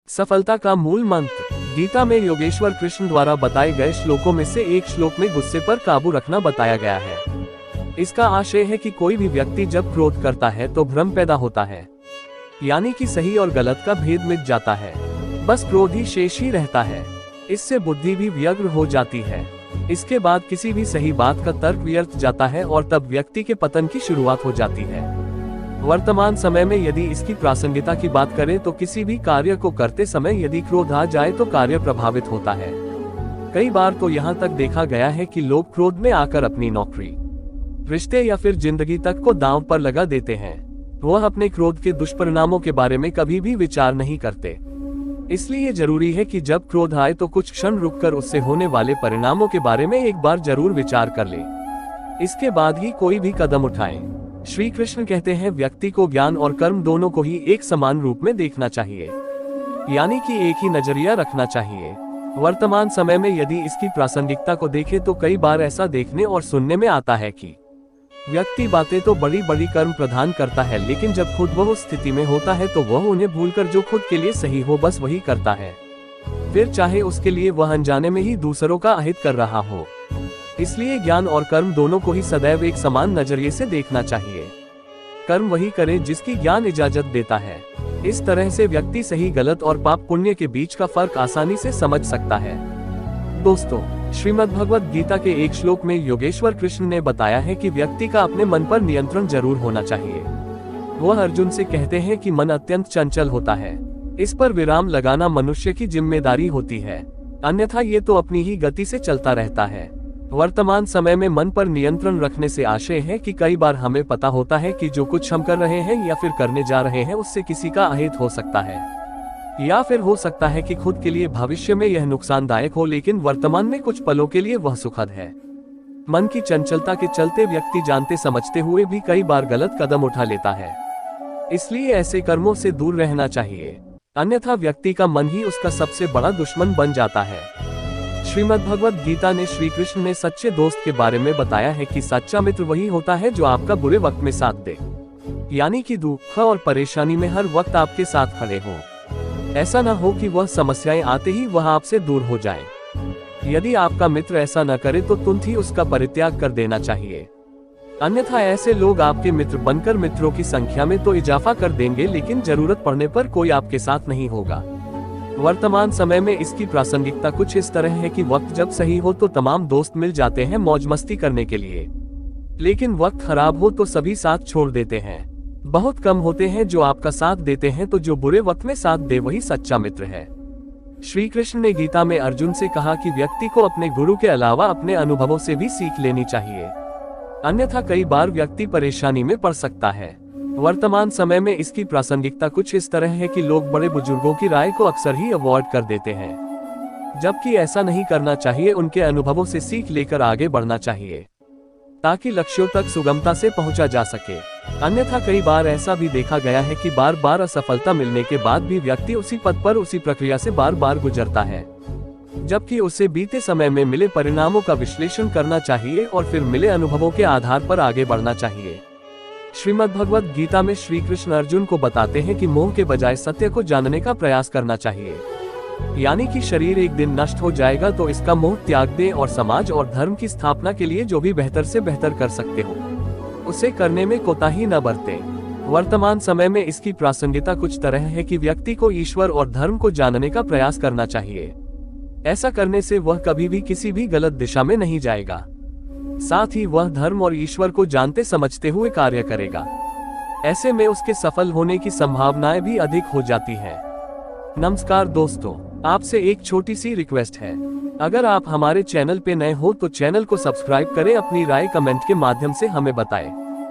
सफलता का मूल मंत्र। गीता में योगेश्वर कृष्ण द्वारा बताए गए श्लोकों में से एक श्लोक में गुस्से पर काबू रखना बताया गया है। इसका आशय है कि कोई भी व्यक्ति जब क्रोध करता है तो भ्रम पैदा होता है, यानी कि सही और गलत का भेद मिट जाता है, बस क्रोध ही शेष ही रहता है। इससे बुद्धि भी व्यग्र हो जाती है। इसके बाद किसी भी सही बात का तर्क व्यर्थ जाता है और तब व्यक्ति के पतन की शुरुआत हो जाती है। वर्तमान समय में यदि इसकी प्रासंगिकता की बात करें तो किसी भी कार्य को करते समय यदि क्रोध आ जाए तो कार्य प्रभावित होता है। कई बार तो यहाँ तक देखा गया है कि लोग क्रोध में आकर अपनी नौकरी, रिश्ते या फिर जिंदगी तक को दांव पर लगा देते हैं। वह अपने क्रोध के दुष्परिणामों के बारे में कभी भी विचार नहीं करते। इसलिए जरूरी है कि जब क्रोध आए तो कुछ क्षण रुककर उससे होने वाले परिणामों के बारे में एक बार जरूर विचार कर ले, इसके बाद ही कोई भी कदम उठाएं। श्री कृष्ण कहते हैं व्यक्ति को ज्ञान और कर्म दोनों को ही एक समान रूप में देखना चाहिए, यानी कि एक ही नजरिया रखना चाहिए। वर्तमान समय में यदि इसकी प्रासंगिकता को देखें तो कई बार ऐसा देखने और सुनने में आता है कि व्यक्ति बातें तो बड़ी बड़ी कर्म प्रदान करता है, लेकिन जब खुद वह उस स्थिति में होता है तो वह उन्हें भूलकर जो खुद के लिए सही हो बस वही करता है, फिर चाहे उसके लिए वह अनजाने में ही दूसरों का अहित कर रहा हो। इसलिए ज्ञान और कर्म दोनों को ही सदैव एक समान नजरिए से देखना चाहिए। कर्म वही करे जिसकी ज्ञान इजाजत देता है। इस तरह से व्यक्ति सही गलत और पाप पुण्य के बीच का फर्क आसानी से समझ सकता है। दोस्तों, श्रीमद् भगवद गीता के एक श्लोक में योगेश्वर कृष्ण ने बताया है कि व्यक्ति का अपने मन पर नियंत्रण जरूर होना चाहिए। वह अर्जुन से कहते हैं कि मन अत्यंत चंचल होता है, इस पर विराम लगाना मनुष्य की जिम्मेदारी होती है, अन्यथा ये तो अपनी ही गति से चलता रहता है। वर्तमान समय में मन पर नियंत्रण रखने से आशय है कि कई बार हमें पता होता है कि जो कुछ हम कर रहे हैं या फिर करने जा रहे हैं उससे किसी का अहित हो सकता है, या फिर हो सकता है कि खुद के लिए भविष्य में यह नुकसानदायक हो, लेकिन वर्तमान में कुछ पलों के लिए वह सुखद है। मन की चंचलता के चलते व्यक्ति जानते समझते हुए भी कई बार गलत कदम उठा लेता है। इसलिए ऐसे कर्मों से दूर रहना चाहिए, अन्यथा व्यक्ति का मन ही उसका सबसे बड़ा दुश्मन बन जाता है। श्रीमद् भगवद गीता ने श्री कृष्ण ने सच्चे दोस्त के बारे में बताया है कि सच्चा मित्र वही होता है जो आपका बुरे वक्त में साथ दे, यानी कि दुख और परेशानी में हर वक्त आपके साथ खड़े हो। ऐसा न हो कि वह समस्याएं आते ही वह आपसे दूर हो जाए। यदि आपका मित्र ऐसा न करे तो तुरंत ही उसका परित्याग कर देना चाहिए, अन्यथा ऐसे लोग आपके मित्र बनकर मित्रों की संख्या में तो इजाफा कर देंगे, लेकिन जरूरत पड़ने पर कोई आपके साथ नहीं होगा। वर्तमान समय में इसकी प्रासंगिकता कुछ इस तरह है कि वक्त जब सही हो तो तमाम दोस्त मिल जाते हैं मौज मस्ती करने के लिए, लेकिन वक्त खराब हो तो सभी साथ छोड़ देते हैं। बहुत कम होते हैं जो आपका साथ देते हैं, तो जो बुरे वक्त में साथ दे वही सच्चा मित्र है। श्री कृष्ण ने गीता में अर्जुन से कहा कि व्यक्ति को अपने गुरु के अलावा अपने अनुभवों से भी सीख लेनी चाहिए, अन्यथा कई बार व्यक्ति परेशानी में पड़ सकता है। वर्तमान समय में इसकी प्रासंगिकता कुछ इस तरह है कि लोग बड़े बुजुर्गों की राय को अक्सर ही अवॉइड कर देते हैं, जबकि ऐसा नहीं करना चाहिए। उनके अनुभवों से सीख लेकर आगे बढ़ना चाहिए ताकि लक्ष्यों तक सुगमता से पहुंचा जा सके। अन्यथा कई बार ऐसा भी देखा गया है कि बार बार असफलता मिलने के बाद भी व्यक्ति उसी पथ पर उसी प्रक्रिया से बार बार गुजरता है, जबकि उसे बीते समय में मिले परिणामों का विश्लेषण करना चाहिए और फिर मिले अनुभवों के आधार पर आगे बढ़ना चाहिए। श्रीमद् भगवद गीता में श्री कृष्ण अर्जुन को बताते हैं कि मोह के बजाय सत्य को जानने का प्रयास करना चाहिए, यानी कि शरीर एक दिन नष्ट हो जाएगा तो इसका मोह त्याग दें और समाज और धर्म की स्थापना के लिए जो भी बेहतर से बेहतर कर सकते हो उसे करने में कोताही न बरतें। वर्तमान समय में इसकी प्रासंगिकता कुछ तरह है कि व्यक्ति को ईश्वर और धर्म को जानने का प्रयास करना चाहिए। ऐसा करने से वह कभी भी किसी भी गलत दिशा में नहीं जाएगा, साथ ही वह धर्म और ईश्वर को जानते समझते हुए कार्य करेगा। ऐसे में उसके सफल होने की संभावनाएं भी अधिक हो जाती हैं। नमस्कार दोस्तों, आपसे एक छोटी सी रिक्वेस्ट है, अगर आप हमारे चैनल पे नए हो तो चैनल को सब्सक्राइब करें, अपनी राय कमेंट के माध्यम से हमें बताएं।